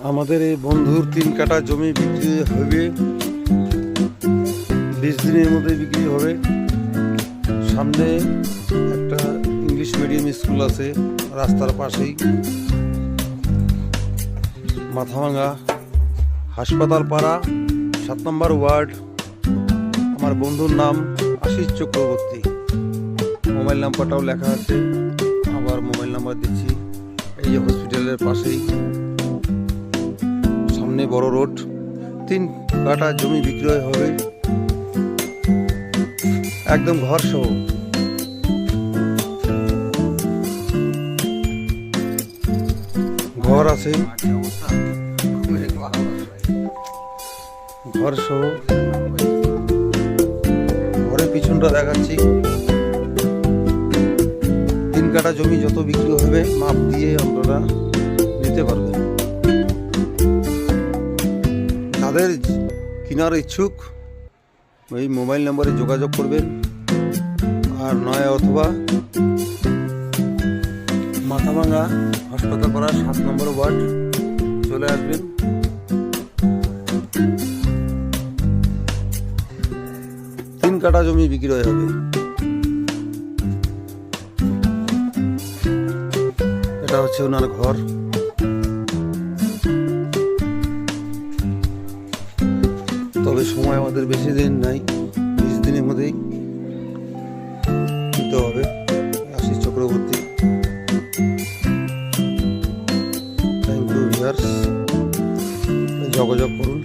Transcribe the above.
আমাদের এই বন্ধুর 3 কাঠা জমি বিক্রি হবে, 20 দিনের মধ্যে বিক্রি হবে। সামনে একটা ইংলিশ মিডিয়াম স্কুল আছে, রাস্তার পাশেই। মাথাভাঙা হাসপাতাল পাড়া, 7 নম্বর ওয়ার্ড। আমার বন্ধুর নাম আশিস চক্রবর্তী। মোবাইল নাম্বারটাও লেখা আছে, আবার মোবাইল নাম্বার দিচ্ছি। এই যে হসপিটালের পাশেই, সামনে বড় রোড। 3 কাঠা জমি বিক্রয় হবে, একদম ঘর সহ। ঘর আছে, ঘর সহ। ঘরের পিছনটা দেখাচ্ছি। 3 কাঠা জমি যত বিক্রি হবে মাপ দিয়ে আপনারা নিতে পারবেন। যাদের কেনার ইচ্ছুক ওই মোবাইল নম্বরে যোগাযোগ করবেন, আর নয় অথবা মাথাভাঙা হাসপাতাল পাড়া 7 নম্বর ওয়ার্ড চলে আসবেন। তিন কাঠা জমি বিক্রয় হবে। এটা হচ্ছে ওনার ঘর। তবে সময় আমাদের বেশি দিন নাই, 20 দিনের মধ্যেই দিতে হবে। Ashis Chakraborty. Thank you viewers, যোগাযোগ করুন।